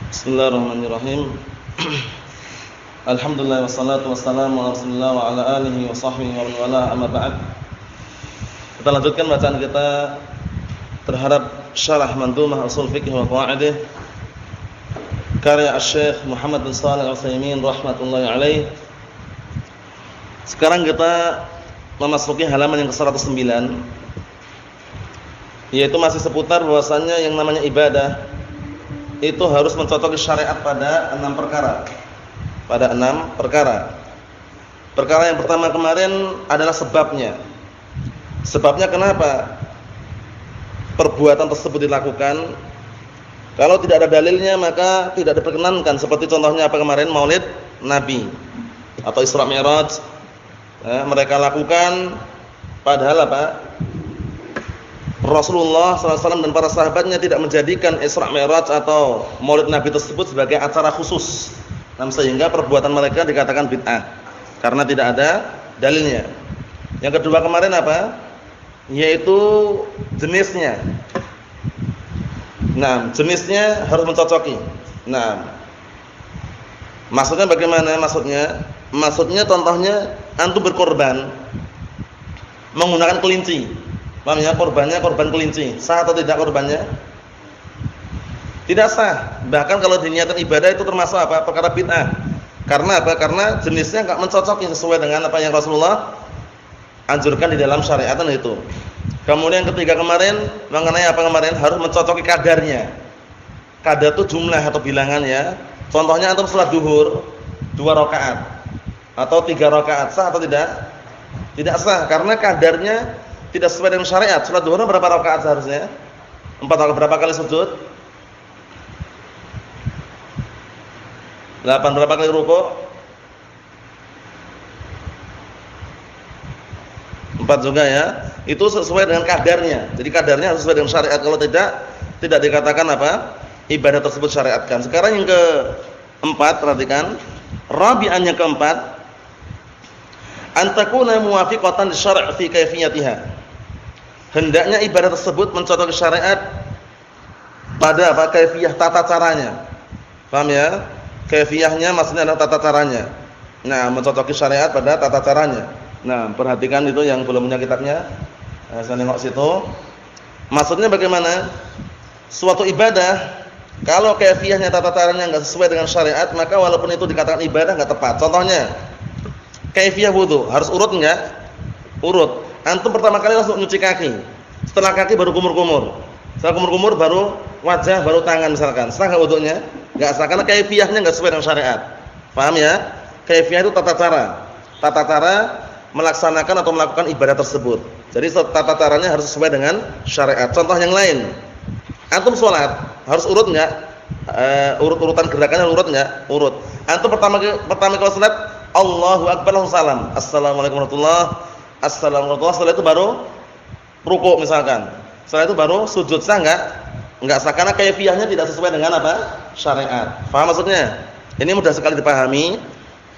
Bismillahirrahmanirrahim. Alhamdulillah wassalatu wassalamu ala Rasulillah wa ala alihi wa sahbihi wa man wala amma ba'd. Kita lanjutkan bacaan kita terhadap syarah Mandhumah Ushul Fiqh wa Qawaidih karya Asy-Syaikh Muhammad bin Shalih Al-Utsaimin rahimatullah alaih. Sekarang kita memasuki halaman yang ke-109, yaitu masih seputar bahwasannya yang namanya ibadah itu harus mencocoki syariat pada 6 perkara. Pada 6 perkara. Perkara yang pertama kemarin adalah sebabnya. Sebabnya kenapa perbuatan tersebut dilakukan? Kalau tidak ada dalilnya maka tidak diperkenankan. Seperti contohnya apa kemarin, Maulid Nabi atau Isra Mi'raj. Mereka lakukan padahal apa? Rasulullah SAW dan para sahabatnya tidak menjadikan Isra Mi'raj atau Maulid Nabi tersebut sebagai acara khusus. Sehingga perbuatan mereka dikatakan bid'ah karena tidak ada dalilnya. Yang kedua kemarin apa? Yaitu jenisnya. Jenisnya harus mencocoki. Maksudnya bagaimana? Maksudnya contohnya antum berkorban menggunakan kelinci. Paham ya? Korbannya korban kelinci. Sah atau tidak korbannya? Tidak sah. Bahkan kalau diniatkan ibadah itu termasuk apa? Perkara bid'ah. Karena apa? Karena jenisnya enggak mencocoki sesuai dengan apa yang Rasulullah anjurkan di dalam syariat itu. Kemudian yang ketiga kemarin mengenai apa kemarin? Harus mencocoki kadarnya. Kadar itu jumlah atau bilangan ya. Contohnya antum salat zuhur 2 rakaat atau 3 rakaat, sah atau tidak? Tidak sah karena kadarnya tidak sesuai dengan syariat. Salat zuhur berapa rakaat seharusnya? 4 rakaat. Berapa kali sujud? 8. Berapa kali rukuk? 4 juga ya. Itu sesuai dengan kadarnya. Jadi kadarnya harus sesuai dengan syariat. Kalau tidak dikatakan apa? Ibadah tersebut syariatkan. Sekarang yang keempat, perhatikan. Rabi'an yang keempat, antakuna muwafiqatan lisyara' fi kaifiyatiha. Hendaknya ibadah tersebut mencocoki syariat pada apa? Kaifiyah, tata caranya. Paham ya? Kaifiyahnya maksudnya adalah tata caranya. Mencocoki syariat pada tata caranya. Perhatikan itu yang belum punya kitabnya. Saya nengok situ. Maksudnya bagaimana? Suatu ibadah kalau kaifiyahnya, tata caranya enggak sesuai dengan syariat, maka walaupun itu dikatakan ibadah enggak tepat. Contohnya, kaifiyah wudu, harus urut enggak? Urut. Antum pertama kali langsung nyuci kaki. Setelah kaki baru kumur-kumur. Setelah kumur-kumur baru wajah, baru tangan misalkan. Sah enggak wudunya? Enggak sah karena kaifiyahnya enggak sesuai dengan syariat. Paham ya? Kaifiyah itu tata cara. Tata cara melaksanakan atau melakukan ibadah tersebut. Jadi tata caranya harus sesuai dengan syariat. Contoh yang lain. Antum sholat harus urut enggak? Urut-urutan gerakannya urut enggak? Urut. Antum pertama kalau sholat Allahu Akbar langsung salam. Assalamualaikum warahmatullahi. Assalamualaikum warahmatullahi. Setelah itu baru rukuk misalkan. Setelah itu baru sujud, sah enggak? Enggak sah karena kaifiyahnya tidak sesuai dengan apa? Syariat. Paham maksudnya? Ini mudah sekali dipahami.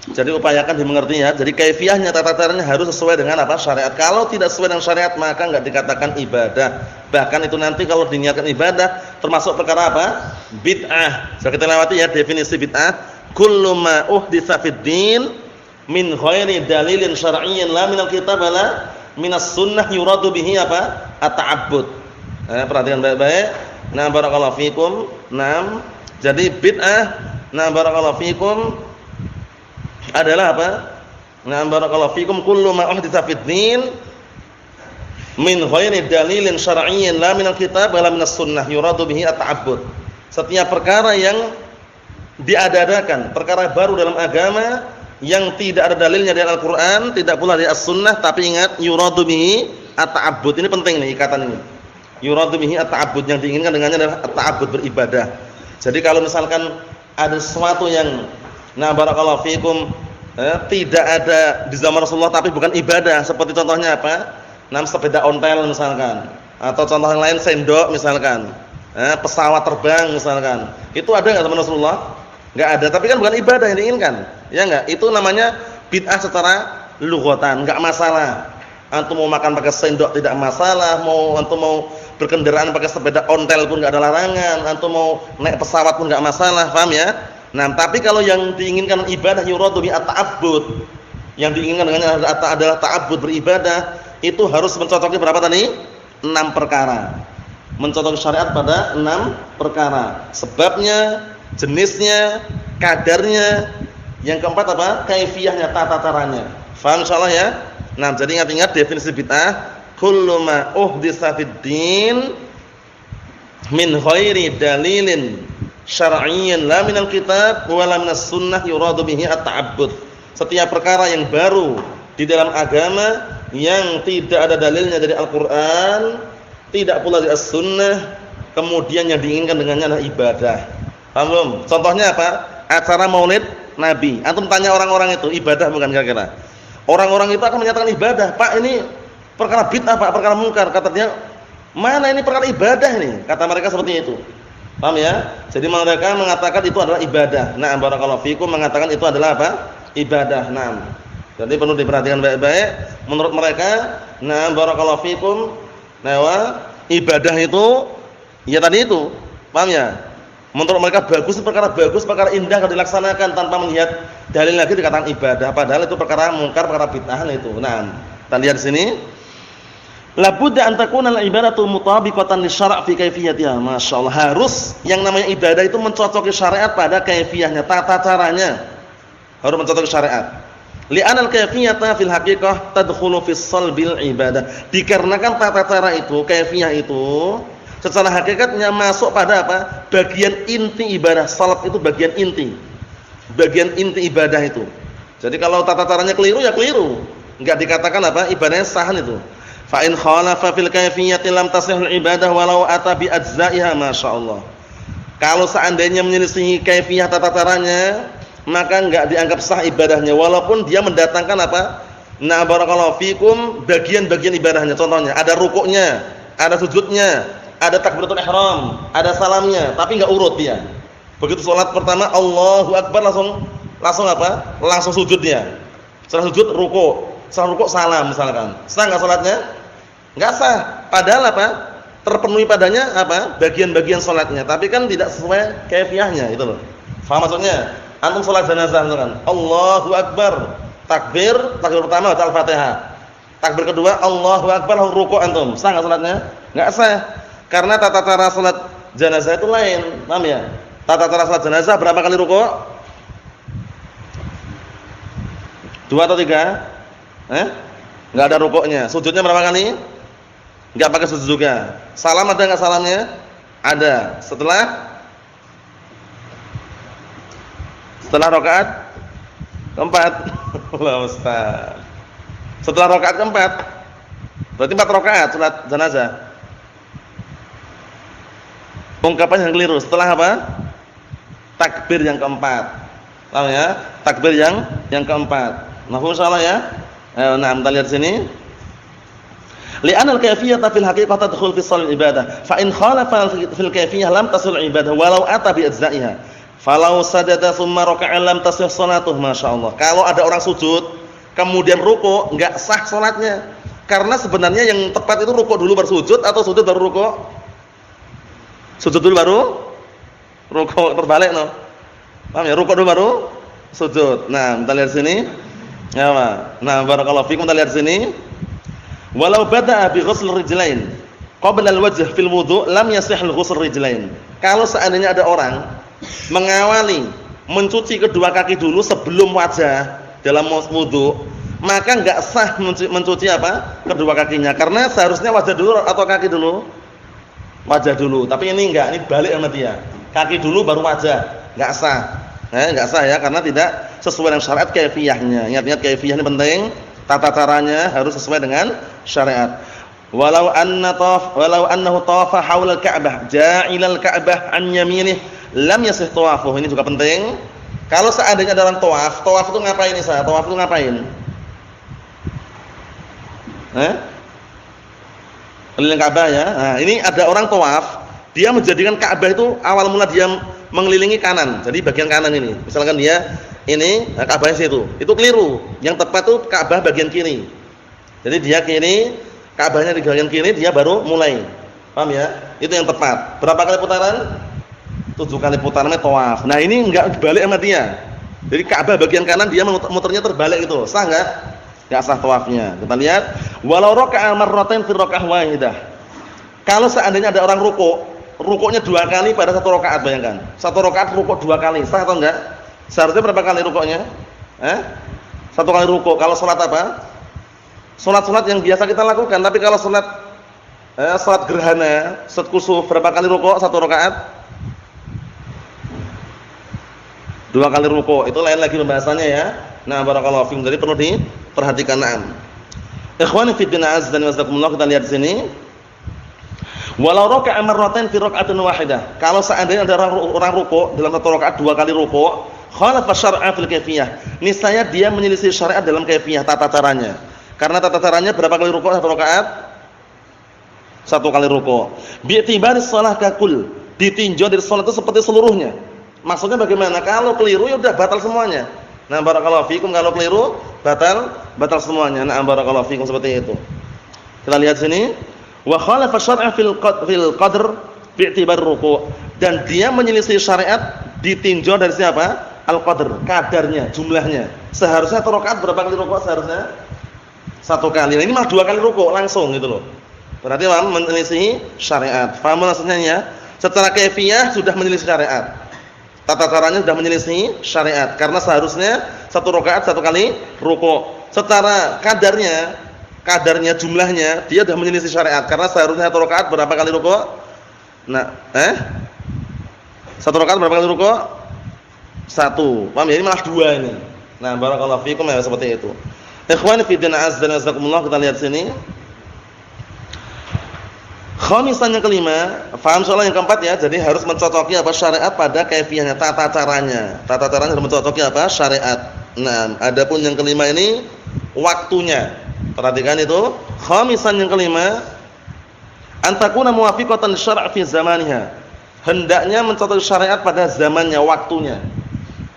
Jadi upayakan dimengerti ya. Jadi kaifiyahnya, tata caranya harus sesuai dengan apa? Syariat. Kalau tidak sesuai dengan syariat maka enggak dikatakan ibadah. Bahkan itu nanti kalau diniatkan ibadah termasuk perkara apa? Bid'ah. Sudah kita lewati ya definisi bid'ah. Kullu ma uhditsa fid din min ghairi dalilin syar'iyyin la minal kitab wala minas sunnah yuradu bihi apa? At-ta'abbud. Perhatikan baik-baik. Barakallahu fikum. Jadi bid'ah barakallahu fikum adalah apa? Barakallahu fikum kullu ma uhditsa fid din min ghairi dalilin syar'iyyin la minal kitab wala minas sunnah yuradu bihi at-ta'abbud. Setiap perkara yang diada-adakan, perkara baru dalam agama yang tidak ada dalilnya dari Al-Qur'an, tidak pula dari As-Sunnah, tapi ingat yuradu bihi at-ta'abbud. Ini penting nih ikatan ini. Yuradu bihi at-ta'abbud, yang diinginkan dengannya adalah at-ta'abbud, beribadah. Jadi kalau misalkan ada sesuatu yang barakallahu fikum tidak ada di zaman Rasulullah tapi bukan ibadah, seperti contohnya apa? Sepeda ontel misalkan, atau contoh yang lain sendok misalkan, pesawat terbang misalkan. Itu ada enggak zaman Rasulullah? Enggak ada, tapi kan bukan ibadah yang diinginkan. Ya enggak? Itu namanya bid'ah secara lughatan, enggak masalah. Antum mau makan pakai sendok tidak masalah, antum mau berkendaraan pakai sepeda ontel pun enggak ada larangan, antum mau naik pesawat pun enggak masalah, paham ya? Nah, tapi kalau yang diinginkan ibadah yuradu bi at-ta'abbud, yang diinginkan dengannya adalah ta'abbud beribadah, itu harus mencocoki berapa tadi? 6 perkara. Mencocoki syariat pada 6 perkara. Sebabnya, jenisnya, kadarnya, yang keempat apa? Kaifiyahnya, tata caranya. Faham insyaallah ya? Nah, jadi ingat-ingat definisi bid'ah, kullu ma uhditsa fid-din min ghairi dalilin syar'iyyin la minal kitab wa la minas sunnah yuradu bihi at-ta'abbud. Setiap perkara yang baru di dalam agama yang tidak ada dalilnya dari Al-Qur'an, tidak pula dari As-Sunnah, kemudian yang diinginkan dengannya adalah ibadah. Paham belum? Contohnya apa? Acara Maulid Nabi. Antum tanya orang-orang itu, ibadah bukan kira-kira? Orang-orang itu akan menyatakan ibadah. Pak, ini perkara bid'ah, Pak, perkara mungkar. Kata dia, mana ini perkara ibadah ini? Kata mereka seperti itu. Paham ya? Jadi mereka mengatakan itu adalah ibadah. Nah, barakallahu fikum mengatakan itu adalah apa? Ibadah. Nah, jadi perlu diperhatikan baik-baik. Menurut mereka, nah, barakallahu fikum, nah, ibadah itu ya tadi itu. Paham ya? Menurut mereka bagus, perkara bagus, perkara indah kalau dilaksanakan tanpa melihat dalil lagi dikatakan ibadah. Padahal itu perkara mungkar, perkara bid'ah itu. Nah, kita lihat di sini. La budda an takuna al-ibadatu mutabiqatan lisyara' fi kaifiyatiha. Masyaallah, harus yang namanya ibadah itu mencocoki syariat pada kaifiyahnya, tata caranya. Harus mencocoki syariat. Li'anal kaifiyata fil haqiqah tadkhulu fi salbil ibadah. Dikarenakan tata cara itu, kaifiyah itu secara hakikatnya masuk pada apa? Bagian inti ibadah. Salat itu bagian inti. Bagian inti ibadah itu. Jadi kalau tata caranya keliru ya keliru. Enggak dikatakan apa? Ibadahnya sah itu. Fa in khalafa fil kayfiyyati lam tasihul ibadah walau ata bi ajza'iha, masyaallah. Kalau seandainya menyelisihi kaifiyah tata caranya, maka enggak dianggap sah ibadahnya walaupun dia mendatangkan apa? Nah, barakallahu fikum bagian-bagian ibadahnya. Contohnya ada rukuknya, ada sujudnya, ada takbiratul ihram, ada salamnya, tapi enggak urut dia. Begitu salat pertama Allahu akbar langsung apa? Langsung sujud dia. Setelah sujud rukuk, setelah rukuk salam misalkan. Sah enggak salatnya? Enggak sah. Padahal apa? Terpenuhi padanya apa? Bagian-bagian salatnya, tapi kan tidak sesuai kaifiyahnya itu loh. Faham maksudnya? Antum salat jenazah misalkan, Allahu akbar, takbir pertama baca Al-Fatihah. Takbir kedua Allahu akbar langsung rukuk antum. Sah enggak salatnya? Enggak sah. Karena tata cara salat jenazah itu lain, paham ya? Tata cara salat jenazah berapa kali rukuk? 2 atau 3? Enggak ada rukuknya. Sujudnya berapa kali? Enggak pakai sujud juga. Salam ada enggak salamnya? Ada. Setelah rakaat keempat. Allahu Ustaz. Setelah rakaat keempat. Berarti 4 rakaat salat jenazah. Ungkapan yang keliru. Setelah apa? Takbir yang keempat. Paham ya? Takbir yang keempat. Mafhum insyaallah ya? Nah, kita lihat sini. Li'anal kaifiyata fil haqiqah tadkhul fi shalah ibadah. Fa in khalafa fil kaifiyah lam tasul ibadah walau ata bi ajza'iha. Falau sajada tsumma raka'a lam tasih shalatuh, masyaallah. Kalau ada orang sujud kemudian rukuk, enggak sah salatnya. Karena sebenarnya yang tepat itu rukuk dulu baru sujud atau sujud baru rukuk? Sujud dulu baru rukuk, terbalik no. Paham ya? Rukuk dulu baru sujud. Nah, kita lihat sini. Ya, nah, barakallahu fikum, kita lihat sini. Walau bada'a bi ghusl rijlain qabla al-wajh fil wudu' lam yasih al-ghusl rijlain. Kalau seandainya ada orang mengawali mencuci kedua kaki dulu sebelum wajah dalam wudu, maka enggak sah mencuci apa? Kedua kakinya. Karena seharusnya wajah dulu atau kaki dulu? Wajah dulu. Tapi ini enggak, ini balik sama dia. Kaki dulu baru wajah. Enggak sah. Enggak sah ya, karena tidak sesuai dengan syariat kaifiyahnya. Ingat-ingat kaifiyah ini penting. Tata caranya harus sesuai dengan syariat. Walau annahu tawafa haula al-Ka'bah ja'ilal Ka'bah an yaminih lam yasih tawafuh. Ini juga penting. Kalau seandainya ada orang tawaf itu ngapain nih saya? Tawaf itu ngapain? Keliling Ka'bah ya. Nah, ini ada orang tawaf, dia menjadikan Ka'bah itu awal mula dia mengelilingi kanan. Jadi bagian kanan ini. Misalkan dia ini Ka'bahnya situ. Itu keliru. Yang tepat itu Ka'bah bagian kiri. Jadi dia kiri, Ka'bahnya di bagian kiri, dia baru mulai. Paham ya? Itu yang tepat. Berapa kali putaran? 7 kali putarannya tawaf. Nah, ini enggak balik sama dia. Jadi Ka'bah bagian kanan dia muternya terbalik gitu. Sah enggak? Enggak sah tawafnya. Kita lihat, walau raka'a marratain fi raka'ah wahidah. Kalau seandainya ada orang rukuknya 2 kali pada satu rakaat, bayangkan. Satu rakaat rukuk 2 kali, sah atau enggak? Seharusnya berapa kali rukuknya? 1 kali rukuk. Kalau salat apa? Salat-salat yang biasa kita lakukan, tapi kalau salat gerhana, salat kusuf, berapa kali rukuk satu rakaat? 2 kali rukuk. Itu lain lagi pembahasannya ya. Nah, barakallahu fiikum. Jadi perlu diperhatikan. Naam. Ikhwani fi din azza wa jazakumullah, kita lihat di sini. Walau raka'a marratain fi rak'atin wahidah. Kalau seandainya ada orang rukuk dalam satu rakaat 2 kali rukuk, khalafa syar'a fil kaifiyah. Niscaya dia menyelisih syariat dalam kaifiyah, tata caranya. Karena tata caranya berapa kali rukuk satu rakaat? 1 kali rukuk. Bi'tibari shalah kakul. Ditinjau dari salat itu seperti seluruhnya. Maksudnya bagaimana? Kalau keliru ya udah batal semuanya. Nah, barakallahu fikum, kalau keliru batal semuanya. Nah, barakallahu fikum, seperti itu. Kita lihat sini. Wa khalafa syar'a fil qadr bi'tibar ruku'. Dan dia menyelisih syariat ditinjau dari siapa? Al-qadr, kadarnya, jumlahnya. Seharusnya satu rakaat berapa kali rukuk seharusnya? 1 kali. Nah, ini malah 2 kali rukuk langsung gitu loh. Berarti menyelisih syariat. Paham maksudnya ya? Secara kaifiyah sudah menyelisih syariat. Tata caranya sudah menyelisih syariat karena seharusnya 1 rakaat 1 kali rukuk. Secara kadarnya jumlahnya dia sudah menyelisih syariat karena seharusnya 1 rakaat berapa kali rukuk? Nah, 1 rakaat berapa kali rukuk? 1. Paham ya? Ini malah 2 ini. Nah, barakallahu fikum ya, seperti itu. Ikhwani fi din azza wa jazakumullah, kita lihat sini. Khamisan yang kelima, faham soal yang keempat ya. Jadi harus mencocoki apa syariat pada kaifiyahnya, tata caranya. Tata caranya harus mencocoki apa syariat. Nah, adapun yang kelima ini waktunya. Perhatikan itu. Khamisan yang kelima, antakuna muwafiqatan syara' fi zamaniha. Hendaknya mencocoki syariat pada zamannya, waktunya.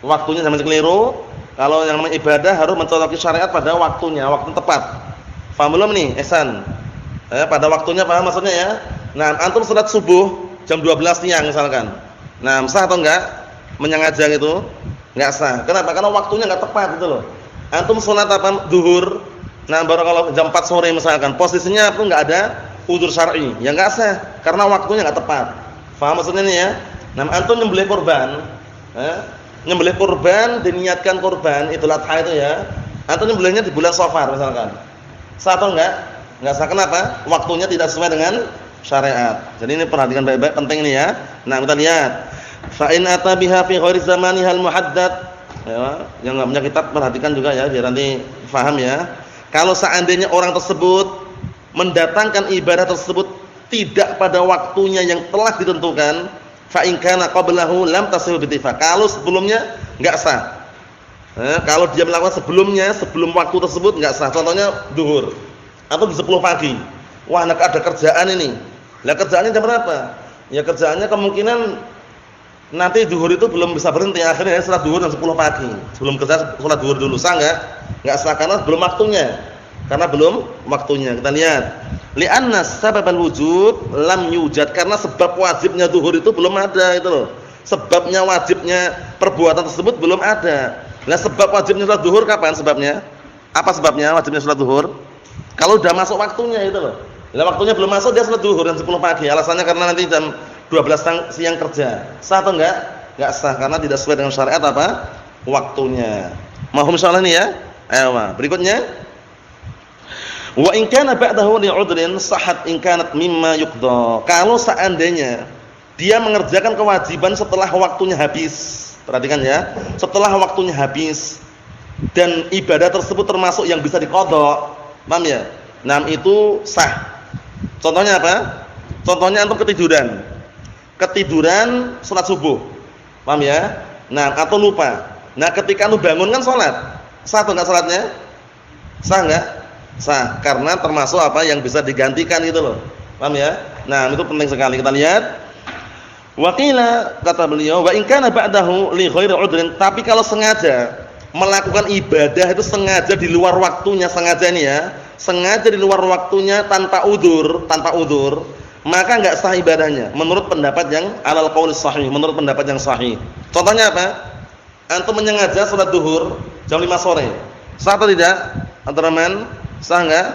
Waktunya jangan keliru. Kalau yang namanya ibadah harus mencocoki syariat pada waktunya, waktu tepat. Paham belum nih, Ihsan? Pada waktunya paham maksudnya ya. Nah, antum salat subuh jam 12 siang misalkan. Nah, sah atau enggak menyengaja gitu? Enggak sah. Kenapa? Karena waktunya enggak tepat gitu loh. Antum salat apa? Zuhur. Nah, barangkali jam 4 sore misalkan. Posisinya pun enggak ada udzur syar'i. Ya enggak sah karena waktunya enggak tepat. Paham maksudnya nih ya? Nah, antum nyembelih kurban, nyembelih kurban, diniatkan kurban Idul Adha itu ya. Antum nyembelihnya di bulan Safar misalkan. Sah atau enggak? Enggak sah, kenapa? Waktunya tidak sesuai dengan syariat. Jadi ini perhatikan baik-baik, penting ini ya. Nah, kita lihat. Fa in ata biha fi ghairi zamaniha al-muhaddad. Ya, yang enggak punya kitab perhatikan juga ya biar nanti paham ya. Kalau seandainya orang tersebut mendatangkan ibadah tersebut tidak pada waktunya yang telah ditentukan, fa in kana qablahu lam tasih bi ittifaq. Kalau sebelumnya enggak sah. Kalau dia melakukan sebelumnya, sebelum waktu tersebut enggak sah. Contohnya zuhur atau di 10 pagi. Wah, ada kerjaan ini. Lah kerjaannya jam berapa? Ya kerjaannya kemungkinan nanti zuhur itu belum bisa berhenti, akhirnya salat zuhur jam 10 pagi. Sebelum kerja salat zuhur dulu, sah enggak? Enggak sah karena belum waktunya. Karena belum waktunya. Kita lihat. Li'anna sababal wujud lam yujad, karena sebab wajibnya zuhur itu belum ada itu loh. Sebabnya wajibnya perbuatan tersebut belum ada. Lah sebab wajibnya salat zuhur kapan sebabnya? Apa sebabnya wajibnya salat zuhur? Kalau udah masuk waktunya itu loh. Bila waktunya belum masuk dia salat zuhur jam 10 pagi. Alasannya karena nanti jam 12 siang kerja. Sah atau enggak? Enggak sah karena tidak sesuai dengan syariat apa? Waktunya. Mahum insyaallah ini ya. Ayo, berikutnya. Wa in kana ba'dahu li'udrin sahat in kanat mimma yuqda. Kalau seandainya dia mengerjakan kewajiban setelah waktunya habis. Perhatikan ya. Setelah waktunya habis dan ibadah tersebut termasuk yang bisa diqadha. Paham ya? Nah, itu sah. Contohnya apa? Contohnya antum ketiduran. Ketiduran salat subuh. Paham ya? Nah, atau lupa. Nah, ketika antum bangun kan salat. Sah atau enggak salatnya? Sah enggak? Sah, karena termasuk apa yang bisa digantikan itu loh. Paham ya? Nah, itu penting sekali kita lihat. Wa qila, kata beliau, wa in kana ba'dahu li ghairi udrin, tapi kalau sengaja melakukan ibadah itu sengaja di luar waktunya, sengaja ini ya, sengaja di luar waktunya tanpa udzur, maka enggak sah ibadahnya menurut pendapat yang alal qaul sahih, menurut pendapat yang sahih. Contohnya apa? Antum menyengaja salat zuhur jam 5 sore. Sah atau tidak? Abdurrahman, sah enggak?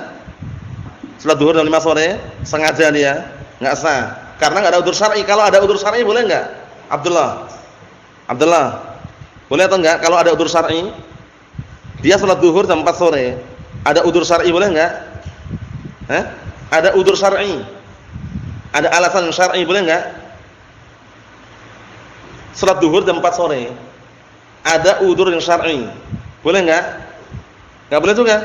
Salat zuhur jam 5 sore sengaja dia? Enggak sah. Karena enggak ada udzur syar'i. Kalau ada udzur syar'i boleh enggak? Abdullah. Boleh atau enggak kalau ada udzur syar'i? Dia salat zuhur jam 4 sore. Ada udzur syar'i boleh enggak? Ada udzur syar'i. Ada alasan syar'i boleh enggak? Salat zuhur jam 4 sore. Ada udzur yang syar'i. Boleh enggak? Enggak boleh juga.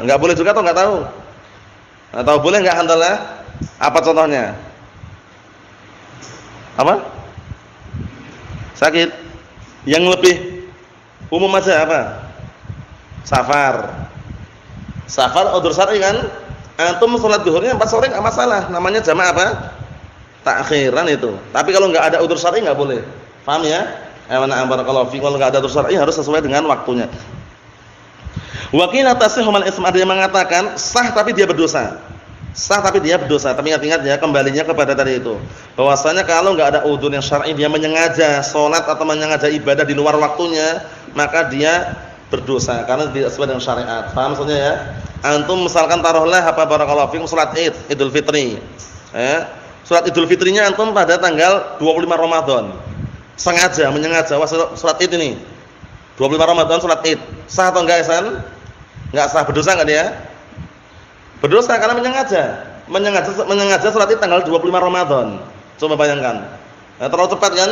Enggak boleh juga atau enggak tahu? Atau boleh enggak handalah? Apa contohnya? Apa? Sakit. Yang lebih umum aja apa? Safar udzur syar'i kan? Antum salat zuhurnya 4 sore enggak masalah. Namanya jamaah apa? Takhiran itu. Tapi kalau enggak ada udzur syar'i enggak boleh. Paham ya? Na'am barakallahu fiikum. Kalau enggak ada udzur syar'i harus sesuai dengan waktunya. Wa qila tasihhu mal ism, ada yang mengatakan sah tapi dia berdosa. Tapi ingat-ingat ya, kembalinya kepada tadi itu. Bahwasanya kalau enggak ada udzur yang syar'i, dia menyengaja salat atau menyengaja ibadah di luar waktunya, maka dia berdosa karena tidak sesuai dengan syariat. Paham maksudnya ya? Antum misalkan taruhlah apa barakallahu fiikum salat Idul Fitri. Salat Idul Fitrinya antum pada tanggal 25 Ramadan. Menyengaja salat Id ini. 25 Ramadan salat Id. Sah atau enggak, Ihsan? Enggak sah, berdosa enggak dia? Berdosa karena menyengaja salat Id tanggal 25 Ramadan. Coba bayangkan. Terlalu cepat kan?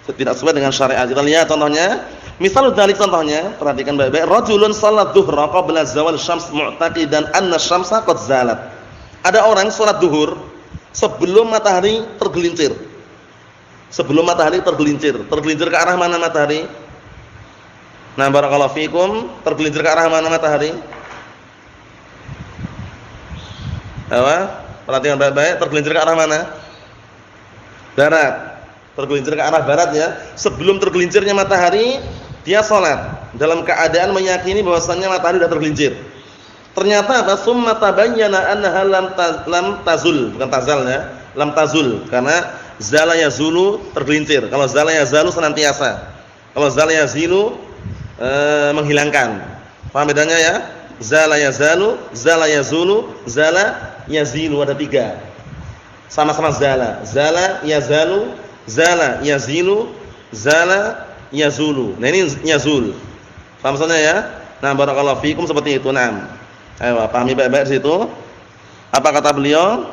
Tidak sesuai dengan syariat. Kita lihat contohnya. Misal dzalik contohnya, perhatikan baik-baik. Rajulun shalat dhuhra qabla zawal syams mu'taqidan anna syamsa qad zalat. Ada orang salat zuhur sebelum matahari tergelincir. Tergelincir ke arah mana matahari? Nah, barakallahu fikum, tergelincir ke arah mana matahari? Perhatikan baik-baik, tergelincir ke arah mana? Barat. Tergelincir ke arah barat ya. Sebelum tergelincirnya matahari, dia salat dalam keadaan meyakini bahwasannya matahari sudah tergelincir. Ternyata apa? Summa tabayyana annaha lam tazul, bukan tazal ya. Lam tazul karena zala yazulu tergelincir. Kalau zala yazalu senantiasa. Kalau zala yazilu menghilangkan. Paham bedanya ya? Zala yazalu, zala yazulu, zala yazilu, ada 3. Sama-sama zala. Zala yazalu, zala yazilu, zala yazulu. Nah ini yazul. Paham maksudnya ya? Nah, barakallahu fikum seperti itu. Naam. Ayo pahami baik-baik di situ. Apa kata beliau?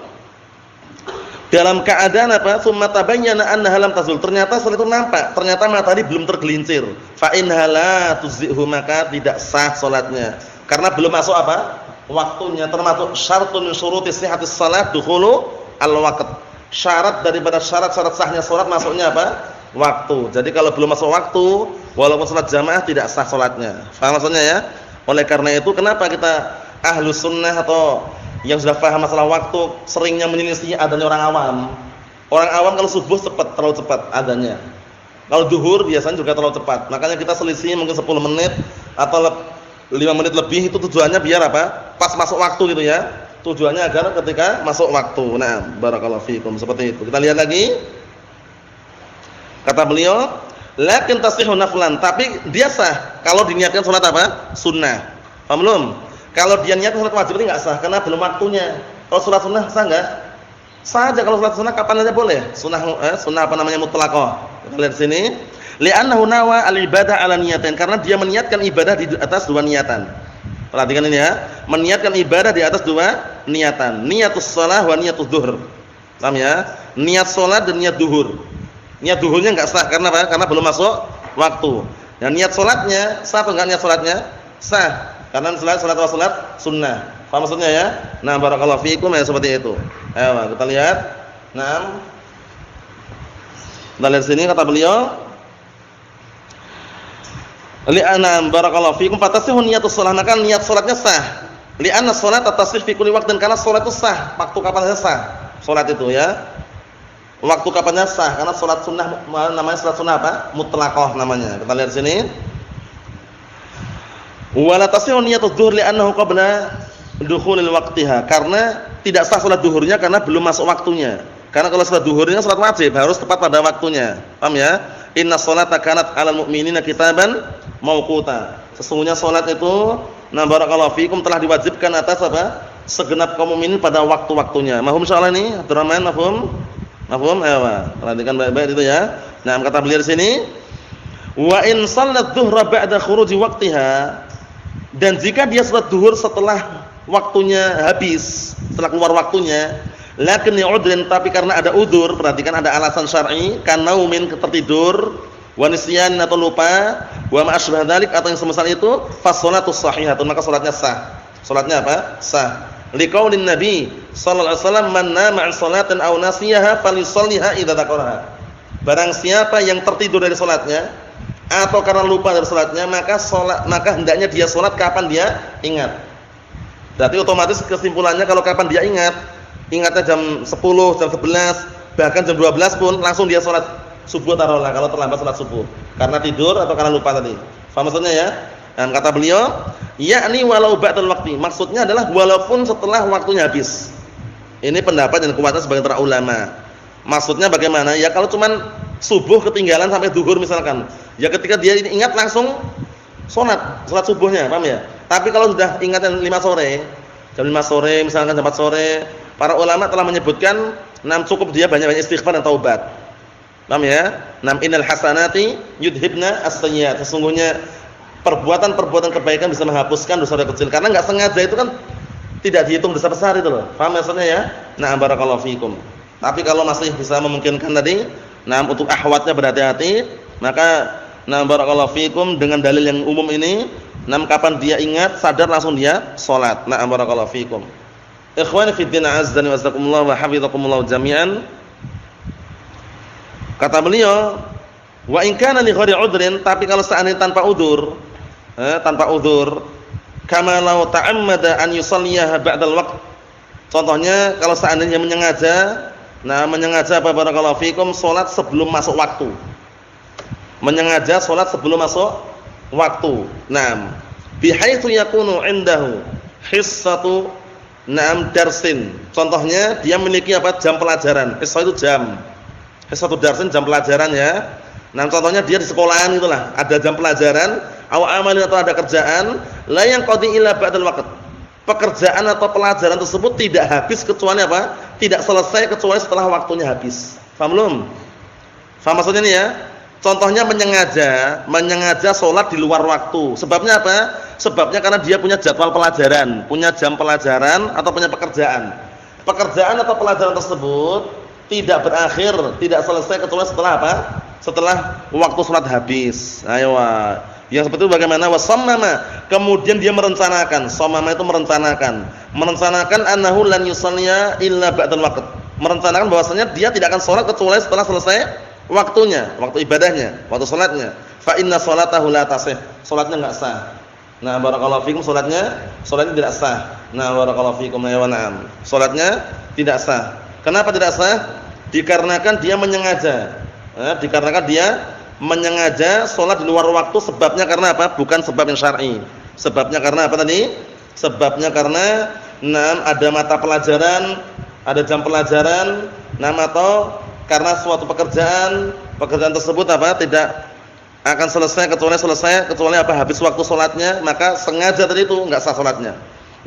Dalam keadaan apa? Summa tabayyana annaha lam tazul. Ternyata setelah itu nampak, ternyata matahari belum tergelincir. Fa in hala tuzzihu, maka tidak sah salatnya. Karena belum masuk apa? Waktunya. Termasuk syartun min syurutis sihhatis shalat dukhulu al-waqt. Syarat daripada syarat-syarat sahnya salat masuknya apa? Waktu. Jadi kalau belum masuk waktu, walaupun salat jamaah tidak sah salatnya. Paham maksudnya ya? Oleh karena itu kenapa kita ahlus sunnah atau yang sudah paham masalah waktu seringnya menyelisih adanya orang awam. Orang awam kalau subuh terlalu cepat adanya. Kalau duhur biasanya juga terlalu cepat. Makanya kita selisih mungkin 10 menit atau 5 menit lebih, itu tujuannya biar apa? Pas masuk waktu gitu ya. Tujuannya agar ketika masuk waktu. Nah, barakallahu fikum, seperti itu. Kita lihat lagi. Kata beliau, lakin tasihhu naflan, tapi dia sah kalau diniatkan salat apa? Sunnah. Paham belum? Kalau dia niat salat wajib ini enggak sah karena belum waktunya. Kalau salat sunnah sah enggak? Sah aja kalau salat sunnah kapan aja boleh. Sunnah apa namanya mutlaqah. Kita lihat sini. Li'annahu nawa al-ibadah ala niyatain, karena dia meniatkan ibadah di atas 2 niatan. Perhatikan ini ya. Meniatkan ibadah di atas 2 niatan. Niatus shalah wa niatus dhuhr. Paham ya? Niat salat dan niat duhur. Niat duhurnya enggak sah karena apa? Karena belum masuk waktu. Dan niat salatnya sah atau enggak niat salatnya? Sah. Karena salat sunnah. Paham maksudnya ya? Nah, barakallahu fiikum ya, seperti itu. Ayo kita lihat. Naam. Kita lihat sini kata beliau, li'anna barakallahu fiikum fatasihhu niyatus shalah, maka niat salatnya sah. Li'anna shalat tasih fi kulli waqtin, karena salat itu sah waktu kapan saja sah. Salat itu ya. Waktu kapannya sah, karena salat sunnah namanya salat sunnah apa? Mutlaqah namanya. Kita lihat sini. Wala tasihhu niyatul dzuhur li'annahu qabla dukhulil waqtiha. Karena tidak sah salat duhurnya karena belum masuk waktunya. Karena kalau salat duhurnya salat wajib harus tepat pada waktunya. Paham ya? Inna sholata kanat 'alal mu'minina kitaban mauquta. Sesungguhnya salat itu na barakallahu fikum telah diwajibkan atas apa? Segenap kaum mukminin pada waktu-waktunya. Mahum insyaallah ini Abdurrahman, mafhum? Mafhum? Ayo, perhatikan baik-baik itu ya. Nah, kata beliau di sini, wa in shalat dzuhra ba'da khuruji waqtiha, dan jika dia salat zuhur setelah waktunya habis, setelah keluar waktunya, lakin li'udrin, tapi karena ada udzur, perhatikan ada alasan syar'i, kanaumin, tertidur, wa nisyan atau lupa, wa ma asbah dzalik atau yang semisal itu, fa sholatus shahihatun, maka salatnya sah. Salatnya apa? Sah. Liqaulin Nabi sallallahu alaihi wasallam, man nama 'an sholatin aw nasiyaha falyusalliha idza dzakaraha. Barang siapa yang tertidur dari salatnya atau karena lupa dari salatnya, maka hendaknya dia salat kapan dia ingat. Berarti otomatis kesimpulannya kalau kapan dia ingatnya jam 10, jam 11, bahkan jam 12 pun langsung dia salat subuh taruhlah kalau terlambat salat subuh karena tidur atau karena lupa tadi. Paham maksudnya ya? Dan kata beliau, yakni walau ba'dal waqti, maksudnya adalah walaupun setelah waktunya habis. Ini pendapat yang kuatnya sebagian para ulama. Maksudnya bagaimana? Ya kalau cuman subuh ketinggalan sampai zuhur misalkan, ya ketika dia ingat langsung salat subuhnya, paham ya? Tapi kalau sudah ingat jam 5 sore, jam 5 sore misalkan jam 4 sore, para ulama telah menyebutkan cukup dia banyak-banyak istighfar dan taubat. Paham ya? Innal hasanati yudhibna as-sayyi'at. Sesungguhnya perbuatan-perbuatan kebaikan bisa menghapuskan dosa-dosa kecil. Karena enggak sengaja itu kan tidak dihitung dosa besar itu loh. Paham maksudnya ya? Barakallahu fikum. Tapi kalau masih bisa memungkinkan tadi, untuk ahwatnya berhati-hati, maka barakallahu fikum dengan dalil yang umum ini, kapan dia ingat, sadar langsung dia salat. Barakallahu fikum. Ikhwani fid din, azzani wa jazakumullah wa hafizakumullah jami'an. Kata beliau, wa in kana li ghairi udhrin, tapi kalau seandainya tanpa udzur, kama law ta'ammada an yusalliyaha ba'dal waqt. Contohnya kalau seandainya menyengaja apa barakallahu fikum salat sebelum masuk waktu. Menyengaja salat sebelum masuk waktu. Bihaitsu yakunu 'indahu hissatu darsin. Contohnya dia memiliki apa? Jam pelajaran. Hissah itu jam. Hissatu darsin jam pelajaran ya. Contohnya dia di sekolahan itulah, ada jam pelajaran, aw amalin atau ada kerjaan, la yanqadi illa ba'dal waqt. Pekerjaan atau pelajaran tersebut tidak habis kecuali apa? Tidak selesai kecuali setelah waktunya habis. Paham belum? Paham maksudnya ini ya? Contohnya menyengaja salat di luar waktu. Sebabnya apa? Sebabnya karena dia punya jadwal pelajaran, punya jam pelajaran atau punya pekerjaan. Pekerjaan atau pelajaran tersebut tidak berakhir, tidak selesai kecuali setelah apa? Setelah waktu salat habis. Ayo. Yang seperti itu bagaimana? Wasammama, kemudian dia merencanakan. Sammama itu merencanakan. Merencanakan annahu lan yusalliya illa ba'dal waqt. Merencanakan bahwasanya dia tidak akan salat kecuali setelah selesai waktunya, waktu ibadahnya, waktu salatnya. Fa inna salatahu la tasih. Salatnya enggak sah. Barakallahu fikum, salatnya tidak sah. Barakallahu fikum ya wa na'am. Salatnya tidak sah. Kenapa tidak sah? Dikarenakan dia menyengaja. Dikarenakan dia menyengaja salat di luar waktu. Sebabnya karena apa? Bukan sebab yang syar'i. Sebabnya karena apa tadi? Sebabnya karena ada mata pelajaran, ada jam pelajaran, atau karena suatu pekerjaan tersebut apa? Tidak akan selesai kecuali apa? Habis waktu salatnya, maka sengaja tadi itu enggak sah salatnya.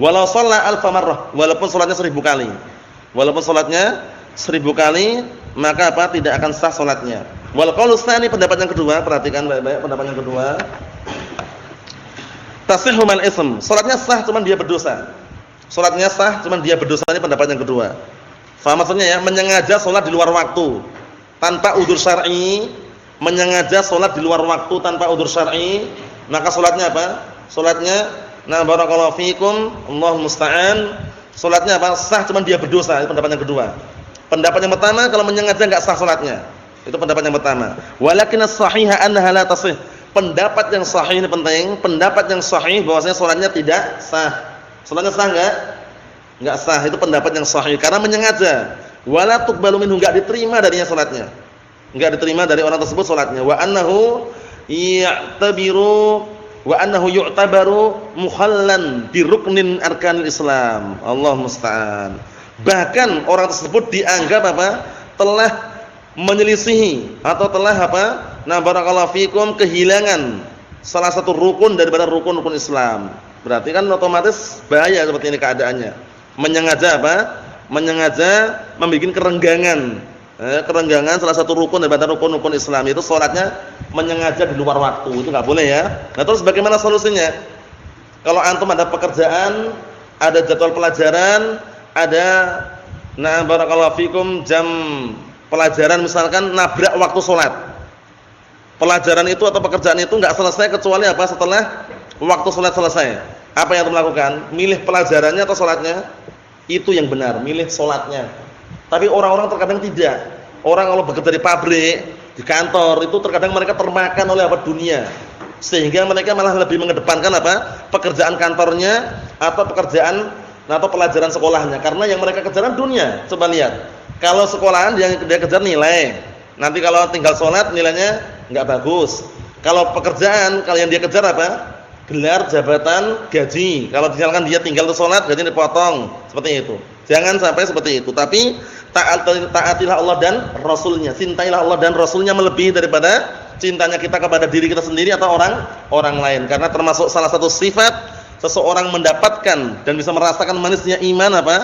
Walau shalla alfa marrah, walaupun salatnya 1000 kali. Walaupun salatnya 1000 kali, maka apa? Tidak akan sah salatnya. Wal qaulu tsani, pendapat yang kedua, perhatikan baik-baik pendapat yang kedua. Tasihhu mal ism, salatnya sah cuman dia berdosa. Salatnya sah cuman dia berdosa, ini pendapat yang kedua. Faham maksudnya ya? Menyengaja salat di luar waktu tanpa udzur syar'i, menyengaja salat di luar waktu tanpa udzur syar'i, maka salatnya apa? Salatnya barakallahu fikum, Allahu musta'an. Salatnya apa? Sah cuman dia berdosa, itu pendapat yang kedua. Pendapat yang pertama kalau menyengaja enggak sah salatnya. Itu pendapat yang pertama. Walakin as-sahiha annaha la tasih. Pendapat yang sahih ini penting. Pendapat yang sahih bahwasanya salatnya tidak sah. Salatnya sah enggak? Enggak sah. Itu pendapat yang sahih karena menyengaja. Wala tuqbalu minhu, enggak diterima darinya salatnya. Enggak diterima dari orang tersebut salatnya. Wa annahu ya'tabiru wa annahu yu'tabaru mukhallan bi ruknin arkanil Islam. Allah musta'an. Bahkan orang tersebut dianggap apa? Telah menyelisihi atau telah apa? Nah, barakallahu fikum, kehilangan salah satu rukun daripada rukun-rukun Islam. Berarti kan otomatis bahaya seperti ini keadaannya. Menyengaja apa? Menyengaja membuat kerenggangan. Kerenggangan salah satu rukun daripada rukun-rukun Islam, itu salatnya menyengaja di luar waktu. Itu enggak boleh ya. Nah, terus bagaimana solusinya? Kalau antum ada pekerjaan, ada jadwal pelajaran, ada nah barakallahu fikum jam pelajaran misalkan nabrak waktu salat. Pelajaran itu atau pekerjaan itu enggak selesai kecuali apa? Setelah waktu salat selesai. Apa yang antum lakukan? Milih pelajarannya atau salatnya? Itu yang benar, milih salatnya. Tapi orang-orang terkadang tidak. Orang kalau bekerja di pabrik, di kantor, itu terkadang mereka termakan oleh apa? Dunia. Sehingga mereka malah lebih mengedepankan apa? Pekerjaan kantornya atau pekerjaan atau pelajaran sekolahnya. Karena yang mereka kejar dunia. Coba lihat. Kalau sekolahan dia kejar nilai. Nanti kalau tinggal sholat nilainya enggak bagus. Kalau pekerjaan, kalau yang dia kejar apa? Gelar, jabatan, gaji. Kalau misalkan dia tinggal untuk sholat, gajinya dipotong. Seperti itu. Jangan sampai seperti itu. Tapi taatilah Allah dan Rasulnya. Cintailah Allah dan Rasulnya melebihi daripada cintanya kita kepada diri kita sendiri atau orang lain. Karena termasuk salah satu sifat seseorang mendapatkan dan bisa merasakan manisnya iman apa?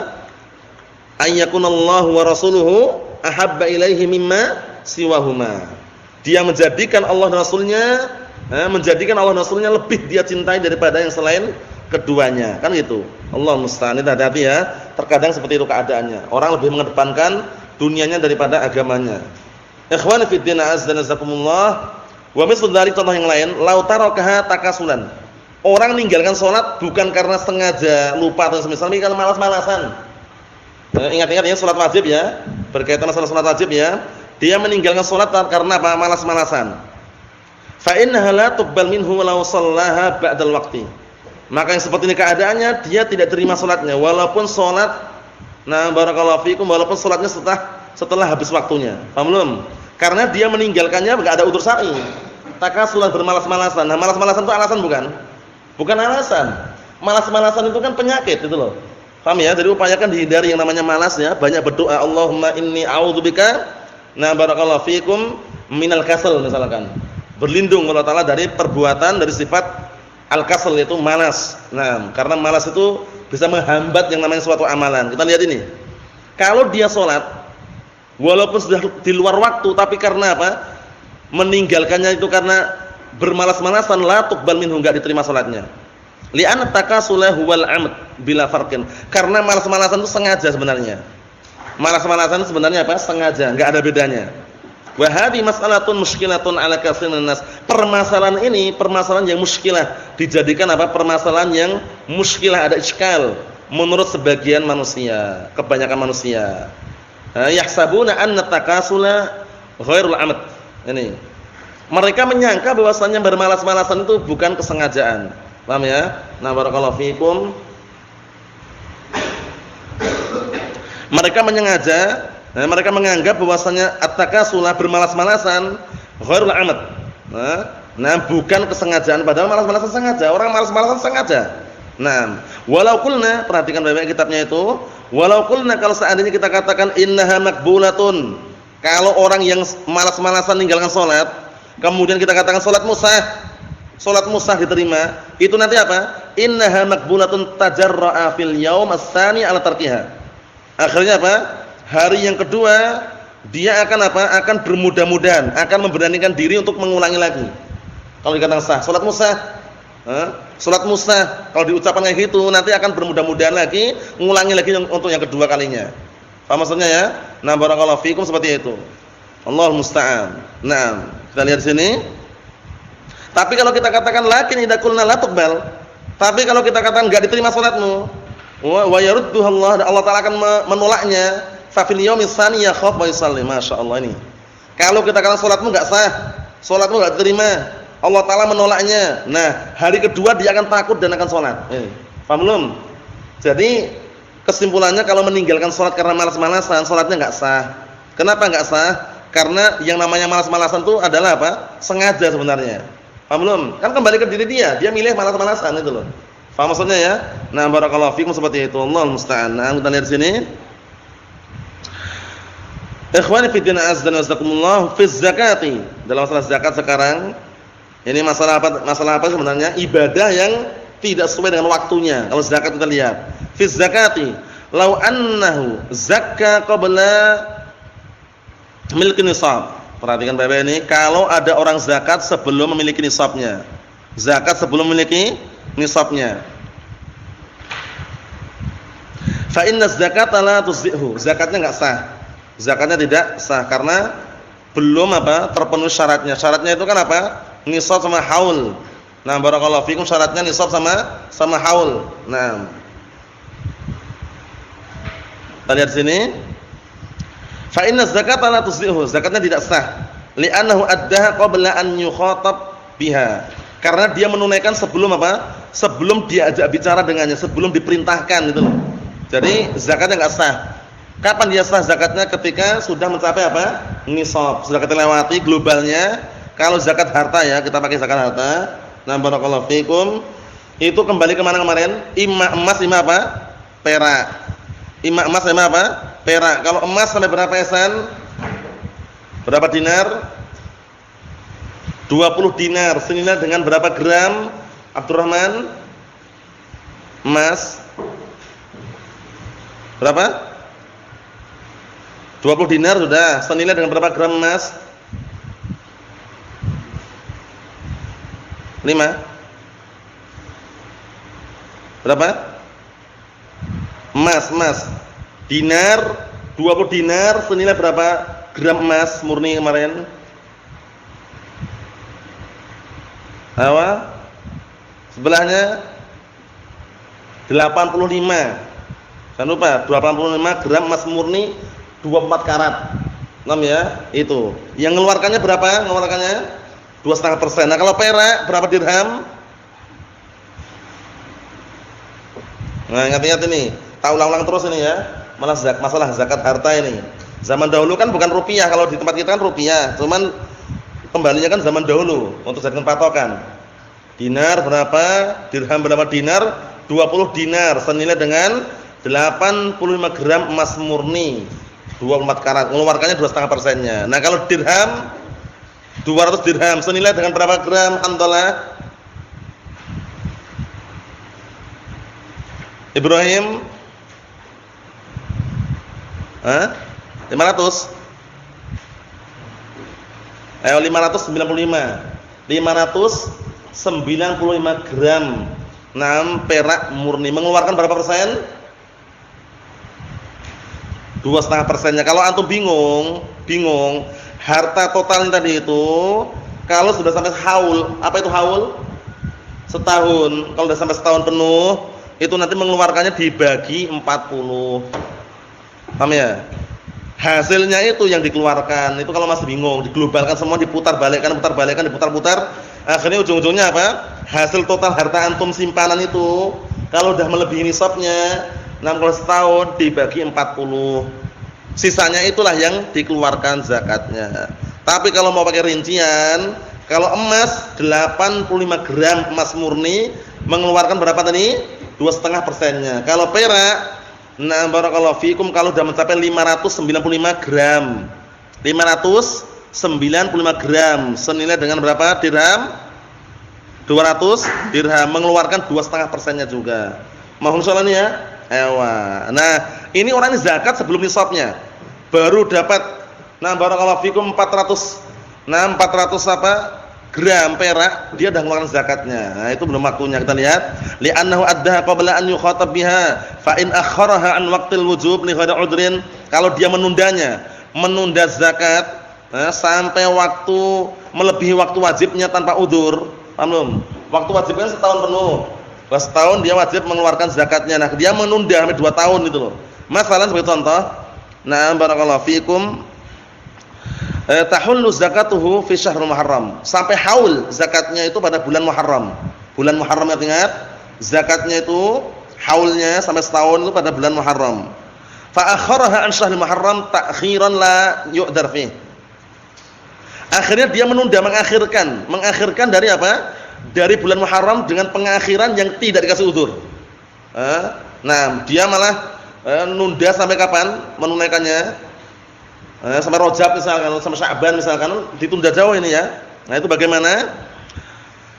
Ayyakunallahu wa rasuluhu ahabba ilaihi mimma siwahuma. Dia menjadikan Allah dan Rasulnya, menjadikan Allah dan Rasulnya lebih dia cintai daripada yang selain keduanya, kan gitu. Allah musta'an. Hati-hati ya. Terkadang seperti itu keadaannya. Orang lebih mengedepankan dunianya daripada agamanya. Ikhwani fid din, azza wa jazakumullah. Wa misal dari contoh yang lain, lau tarakaha takasulan. Orang meninggalkan salat bukan karena sengaja lupa atau semisal, tapi karena malas-malasan. Ingat-ingat ya, salat wajib ya. Berkaitan masalah salat wajib ya. Dia meninggalkan salat karena apa? Malas-malasan. Fa innaha la tuqbal minhu walau shallaha ba'dal waqti. Maka yang seperti ini keadaannya, dia tidak terima salatnya walaupun salat nah barakallahu fikum, walaupun salatnya setelah habis waktunya. Paham belum? Karena dia meninggalkannya enggak ada udzur syar'i. Takasulan, bermalas-malasan. Nah, malas-malasan itu alasan bukan? Bukan alasan. Malas-malasan itu kan penyakit itu loh. Paham ya? Jadi upayakan dihindari yang namanya malas ya. Banyak berdoa, Allahumma inni a'udzubika nah barakallahu fikum minal kasal misalkan. Berlindung kepada Allah dari perbuatan, dari sifat al-kasal, itu malas. Nah, karena malas itu bisa menghambat yang namanya suatu amalan. Kita lihat ini. Kalau dia sholat, walaupun sudah di luar waktu, tapi karena apa? Meninggalkannya itu karena bermalas-malasan, la tuqbal minhu, enggak diterima sholatnya. Li'anna takasula huwal 'amd bila farqin. Karena malas-malasan itu sengaja sebenarnya. Malas-malasan sebenarnya apa? Sengaja, enggak ada bedanya. Wa hadhi mas'alatun mushkilatun 'ala katsirin nas. Permasalahan ini permasalahan yang muskilah, dijadikan apa? Permasalahan yang muskilah, ada iskal menurut sebagian manusia, kebanyakan manusia. Yahsabuna anna takasula ghairul 'amd. Ini. Mereka menyangka bahwasanya bermalas-malasan itu bukan kesengajaan. Paham ya? Nah, barakallahu fikum. Mereka mereka menganggap bahwasanya at-takasulah, bermalas-malasan, ghairul 'amd. Nah, bukan kesengajaan, padahal malas-malasan sengaja. Orang malas-malasan sengaja. Nah, walau qulna, perhatikan baik-baik kitabnya itu, walau qulna, kalau seandainya kita katakan innaha maqbulatun. Kalau orang yang malas-malasan meninggalkan salat, kemudian kita katakan salat musah diterima, itu nanti apa? Innaha maqbulatun tajarra'a fil yaum ats-tsani 'ala tarkiha. Akhirnya apa? Hari yang kedua dia akan apa? Akan bermudah-mudahan, akan memberanikan diri untuk mengulangi lagi. Kalau dikatakan sah, salat musah, salat musah, kalau diucapkan kayak gitu nanti akan bermudah-mudahan lagi, mengulangi lagi untuk yang kedua kalinya. Paham maksudnya ya? Nah, barakallahu fikum, seperti itu. Allahul musta'an. Nah, kita lihat di sini. Tapi kalau kita katakan lakin idza qulna la tuqbal, tapi kalau kita katakan enggak diterima salatmu, wa yarudduha Allah Ta'ala akan menolaknya. Fa fil yaumis tsani yakhaf wa yusalli. Masyaallah ini. Kalau kita katakan salatmu enggak sah, salatmu enggak diterima, Allah Ta'ala menolaknya. Nah, hari kedua dia akan takut dan akan salat. Paham belum? Jadi kesimpulannya, kalau meninggalkan salat karena malas-malasan, salatnya enggak sah. Kenapa enggak sah? Karena yang namanya malas-malasan itu adalah apa? Sengaja sebenarnya. Paham belum? Kan kembali ke diri dia milih malas-malasan itu loh. Paham maksudnya ya? Nah, barakallahu fikum seperti itu. Allahul musta'an. Nah, kita lihat sini. Ikhwani fi din azza wa jazakumullah fi zakati. Dalam masalah zakat sekarang, ini masalah apa sebenarnya? Ibadah yang tidak sesuai dengan waktunya. Kalau zakat kita lihat, fi zakati, law annahu zakka qabla milki nisab. Perhatikan Bapak ini, kalau ada orang zakat sebelum memiliki nisabnya. Zakat sebelum memiliki nisabnya. Fa inna zakata la tuzhihu. Zakatnya enggak sah. Zakatnya tidak sah karena belum terpenuhi syaratnya. Syaratnya itu kan apa? Nisab sama haul. Nah, barakallahu fikum, syaratnya nisab sama haul. Nah. Kita lihat sini. Fa inna zakata la tuzhihu. Zakatnya tidak sah. Li'annahu addaha qabla an yukhatab biha. Karena dia menunaikan sebelum Sebelum diajak bicara dengannya, sebelum diperintahkan itu loh. Jadi zakatnya enggak sah. Kapan dia sah zakatnya? Ketika sudah mencapai nisab. Sudah kita lewati globalnya. Kalau zakat harta ya, kita pakai zakat harta. Nah, barakallahu fikum. Itu kembali ke mana kemarin? Imma emas, imma perak. Imma emas, imma perak. Kalau emas sampai berapa esan? Berapa dinar? 20 dinar. Senilai dengan berapa gram? Abdurrahman? Emas berapa? 20 dinar sudah. Senilai dengan berapa gram emas? 5. Berapa? Emas. Dinar, 20 dinar senilai berapa gram emas murni kemarin? Apa? Sebelahnya 85. Jangan lupa 85 gram emas murni 24 karat. 6 ya, itu. Yang mengeluarkannya berapa? Mengeluarkannya 2,5%. Nah, kalau perak berapa dirham? Nah, ingat-ingat ini. Tak ulang-ulang terus ini ya. Masalah zakat harta ini. Zaman dahulu kan bukan rupiah, kalau di tempat kita kan rupiah. Cuman kembalinya kan zaman dahulu untuk jadikan patokan. Dinar berapa? Dirham berapa dinar? 20 dinar senilai dengan 85 gram emas murni 24 karat. Mengeluarkannya 2,5%-nya. Nah, kalau dirham 200 dirham senilai dengan berapa gram? Alhamdulillah. Ibrahim 500. Ayo 595. 595 gram. 6 perak murni mengeluarkan berapa persen? 2,5%-nya. Kalau antum bingung, harta total tadi itu kalau sudah sampai haul, apa itu haul? Setahun. Kalau sudah sampai setahun penuh, itu nanti mengeluarkannya dibagi 40. Paham ya? Hasilnya itu yang dikeluarkan. Itu kalau masih bingung, diglobalkan semua, diputar-balikkan, diputar-putar, akhirnya ujung-ujungnya apa? Hasil total harta antum simpanan itu kalau sudah melebihi nisabnya, kalau setahun dibagi 40. Sisanya itulah yang dikeluarkan zakatnya. Tapi kalau mau pakai rincian, kalau emas 85 gram emas murni mengeluarkan berapa tadi? 2,5%-nya. Kalau perak, barakallahu fikum, kalau sudah mencapai 595 gram. 595 gram senilai dengan berapa dirham? 200 dirham mengeluarkan 2,5%-nya juga. Mohon soalannya ya. Ewa. Nah, ini orang ini zakat sebelum nisabnya. Baru dapat barakallahu fikum 400 gram perak, dia sudah mengeluarkan zakatnya. Nah, itu belum waktunya. Kita lihat, li'annahu addaha qabla an yukhatab biha, fa in akhkharaha an waqtil wujub li ghairi udhrin. Kalau dia menunda zakat sampai waktu melebihi waktu wajibnya tanpa udzur. Paham belum? Waktu wajibnya setahun penuh. Setahun dia wajib mengeluarkan zakatnya. Nah, dia menunda sampai 2 tahun itu loh. Masalah sebagai contoh. Nah, barakallahu fikum. Tahullu zakatuhu fi syahrul muharram. Sampai haul zakatnya itu pada bulan Muharram. Bulan Muharram, ingat? Zakatnya itu haulnya sampai setahun itu pada bulan Muharram. Fa akharaha an syahril muharram ta'khiran la yu'dar fihi. Akhirnya dia mengakhirkan dari apa? Dari bulan Muharram dengan pengakhiran yang tidak dikasih udzur. Nah, dia malah nunda sampai kapan menunaikannya? Sampai Rajab misalkan, sampai Sya'ban misalkan, ditunda jauh ini ya. Nah, itu bagaimana?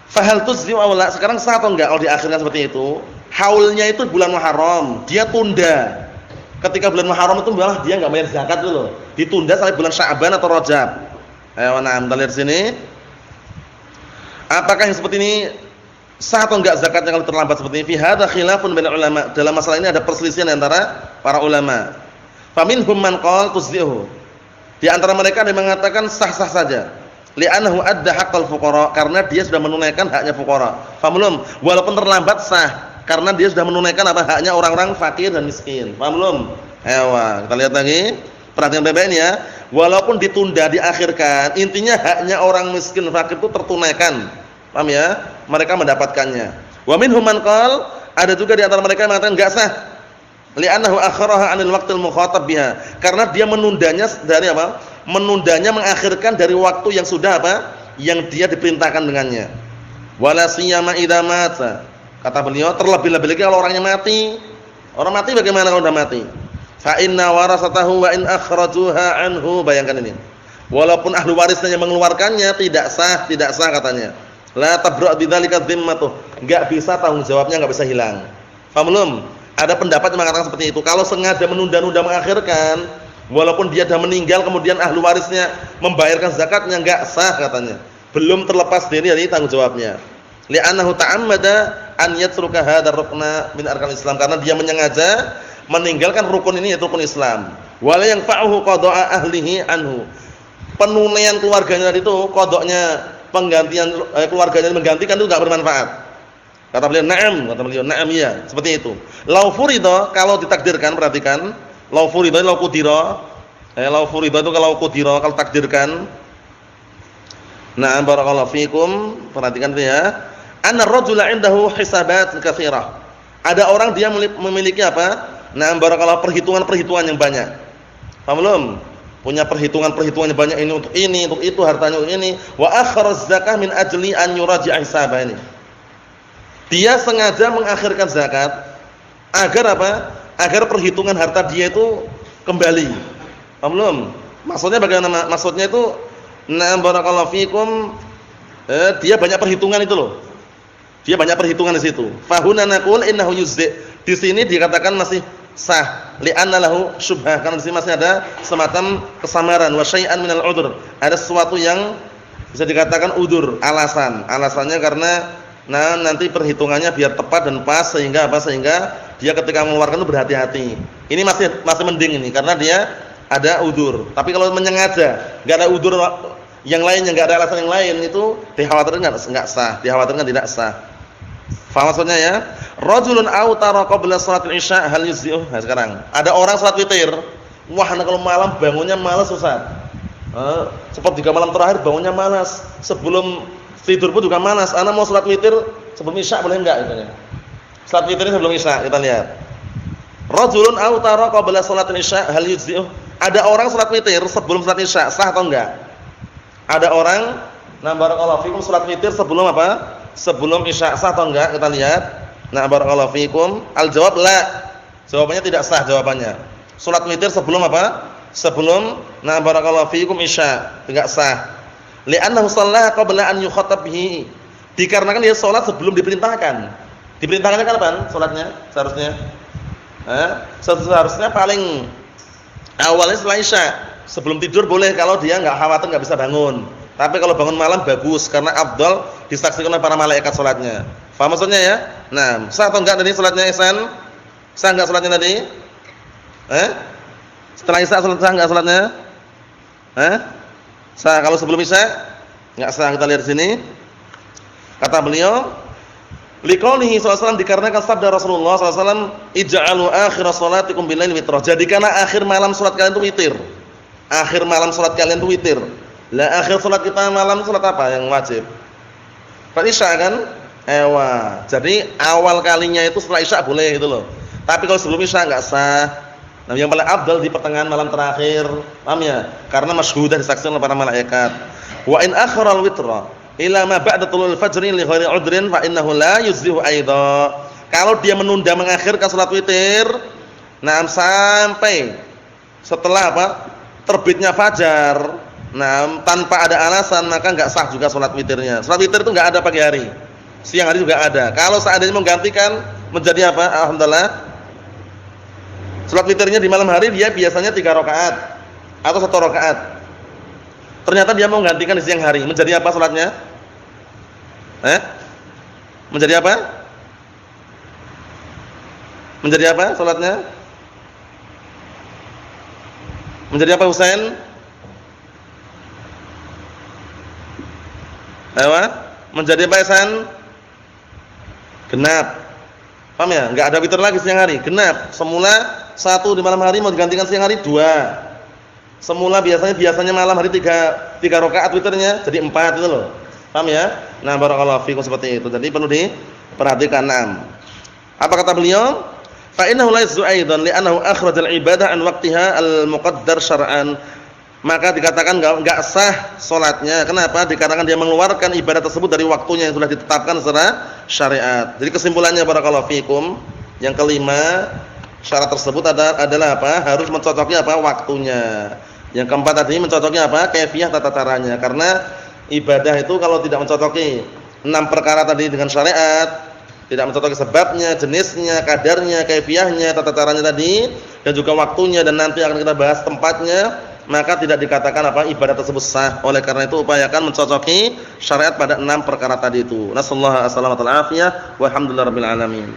Fahal tuzzi aw la? Sekarang sah atau enggak kalau diakhirkan seperti itu? Haulnya itu bulan Muharram, dia tunda. Ketika bulan Muharram itu malah dia enggak bayar zakat dulu. Ditunda sampai bulan Sya'ban atau Rajab. Ayo, nah, kita lihat sini. Apakah yang seperti ini sah atau enggak zakatnya kalau terlambat seperti ini? Fi hadza khilafun bainal ulama. Dalam masalah ini ada perselisihan antara para ulama. Faminhum man qala tuzzihu. Di antara mereka ada yang mengatakan sah-sah saja. Li'annahu adda haqqal fuqara, karena dia sudah menunaikan haknya fuqara. Paham belum? Walaupun terlambat sah, karena dia sudah menunaikan apa? Haknya orang-orang fakir dan miskin. Paham belum? Ayo, kita lihat lagi. Perhatian baik-baik ini ya. Walaupun ditunda, diakhirkan, intinya haknya orang miskin fakir itu tertunaikan. Paham ya? Mereka mendapatkannya. Wa minhum man qala, ada juga di antara mereka yang mengatakan enggak sah. Li'annahu akharaha 'anil waqtil mukhatab biha. Karena dia menundanya dari apa? Menundanya mengakhirkan dari waktu yang sudah apa? Yang dia diperintahkan dengannya. Wala siyama idza mata. Kata beliau, terlebih-lebih lagi kalau orangnya mati. Orang mati bagaimana kalau sudah mati? Fa inna warasatahu wa in akhrajuha anhu. Bayangkan ini. Walaupun ahli warisnya yang mengeluarkannya tidak sah katanya. La tabra' bidzalika dhimmatuh. Enggak bisa tanggung jawabnya, enggak bisa hilang. Paham belum? Ada pendapat yang mengatakan seperti itu. Kalau sengaja menunda-nunda mengakhirkan, walaupun dia sudah meninggal kemudian ahli warisnya membayarkan zakatnya, enggak sah katanya. Belum terlepas dari tanggung jawabnya. Li'annahu ta'ammada an yatruka hadzal rukna min arkanil Islam, karena dia menyengaja meninggalkan rukun ini, yaitu rukun Islam. Wala yanfa'uhu qada'a ahlihi anhu. Penunaian keluarganya itu, qada'nya penggantian keluarganya menggantikan itu enggak bermanfaat. Kata beliau, na'am ya, seperti itu. Lau furida, kalau ditakdirkan, perhatikan. Lau furida, lau qudira. Lau furida itu kalau qudira, kalau takdirkan. Na'am barakallahu fikum, perhatikan itu ya. Anna ar-rajula 'indahu hisabat katsirah. Ada orang dia memiliki apa? Na'am barakallahu, perhitungan yang banyak. Paham belum? Punya perhitungan yang banyak, ini untuk itu, hartanya untuk ini. Wa akhara az-zakah min ajli an yuraji'a hisabah ini. Dia sengaja mengakhirkan zakat agar apa? Agar perhitungan harta dia itu kembali. Paham belum? Maksudnya bagaimana? Maksudnya itu, na'am barakallahu fikum, dia banyak perhitungan itu loh. Dia banyak perhitungan di situ. Fahuna naqul innahu yuzzi. Di sini dikatakan masih sah. Li'anna lahu syubhah, karena di sini masih ada semacam kesamaran, wa syai'an minal udzur. Ada sesuatu yang bisa dikatakan udzur, alasan. Alasannya karena nanti perhitungannya biar tepat dan pas, sehingga apa? Sehingga dia ketika mengeluarkan itu berhati-hati. Ini masih mending ini karena dia ada udzur. Tapi kalau menyengaja, enggak ada udzur yang lain, yang enggak ada alasan yang lain, itu dikhawatirkan enggak sah, dikhawatirkan tidak sah. Faham maksudnya ya? Rajulun autara qabla salatil isya hal yuzzi'uh. Nah, sekarang ada orang salat witir. Wah, kalau malam bangunnya malas Ustaz. Sepertiga malam terakhir bangunnya malas. Sebelum tidur pun juga malas. Ana mau salat witir sebelum isya boleh enggak katanya? Salat witirnya sebelum isya, kita lihat. Rajulun autara qabla salatil isya hal yuzzi'uh. Ada orang salat witir sebelum salat isya, sah atau enggak? Ada orang, nah barakallahu fikum, salat witir sebelum apa? Sebelum isya, sah atau enggak? Kita lihat. Nah barakallahu fikum, al-jawab la. Jawabannya tidak sah jawabannya. Salat witir sebelum apa? Sebelum nah barakallahu fikum isya, enggak sah. Li'annahu shallaha qabla an yukhatab bihi. Dikarenakan dia salat sebelum diperintahkan. Diperintahkannya kapan salatnya? Seharusnya seharusnya paling awalnya setelah isya. Sebelum tidur boleh kalau dia enggak khawatir enggak bisa bangun. Tapi kalau bangun malam bagus karena afdal disaksikan oleh para malaikat salatnya. Paham maksudnya ya? Nah, sah atau enggak tadi salatnya Ihsan? Sah enggak salatnya tadi? Setelah isya sah enggak salatnya? Sah. Kalau sebelum isya enggak sah. Kita lihat di sini. Kata beliau, liqaulihi sallallahu alaihi wasallam, dikarenakan sabda Rasulullah sallallahu alaihi wasallam, ij'alu akhir salatikum bil-laili witra. Jadikanlah akhir malam salat kalian itu witir. Akhir malam salat kalian itu witir. Lah akhir salat kita malam salat apa yang wajib? Salat isya kan? Jadi awal kalinya itu setelah isya boleh gitu loh. Tapi kalau sebelum isya enggak sah. Nah, yang paling afdal di pertengahan malam terakhir. Paham ya? Karena masyhudah disaksikan oleh para malaikat. Wa in akhara al-witra ila ma ba'da tulul fajri li ghairi udrin fa innahu la yuzdihu aidha. Kalau dia menunda mengakhirkan salat witir, nah sampai setelah apa? Terbitnya fajar. Nah, tanpa ada alasan maka enggak sah juga salat witirnya. Salat witir itu enggak ada pagi hari. Siang hari juga ada. Kalau seandainya menggantikan menjadi apa? Alhamdulillah. Salat witirnya di malam hari dia biasanya 3 rakaat atau 1 rakaat. Ternyata dia mau menggantikan di siang hari, menjadi apa salatnya? Menjadi apa? Menjadi apa salatnya? Menjadi apa Husain? Ayo, menjadi apa Hasan? Genap. Paham ya? Enggak ada witir lagi siang hari, genap. Semula 1 di malam hari mau digantikan siang hari 2. Semula biasanya malam hari 3 rakaat witirnya jadi 4 itu loh. Paham ya? Nah, barakallahu fikum seperti itu. Jadi perlu diperhatikan. 6. Apa kata beliau? Fa innahu la yasdu aidan li'annahu akhrajal ibadah an waqtiha al-muqaddar syar'an. Maka dikatakan enggak sah salatnya. Kenapa? Dikarenakan dia mengeluarkan ibadah tersebut dari waktunya yang sudah ditetapkan secara syariat. Jadi kesimpulannya barakallahu fikum, yang kelima, syarat tersebut adalah apa? Harus mencocoki apa? Waktunya. Yang keempat tadi mencocoki apa? Kaifiyah tata caranya. Karena ibadah itu kalau tidak mencocoki 6 perkara tadi dengan syariat, tidak mencocoki sebabnya, jenisnya, kadarnya, kaifiyahnya, tata caranya tadi, dan juga waktunya, dan nanti akan kita bahas tempatnya, maka tidak dikatakan apa? Ibadah tersebut sah. Oleh karena itu upayakan mencocoki syariat pada 6 perkara tadi itu. Nasallahu alaihi wasallam wa alhamdulillahirabbil alamin.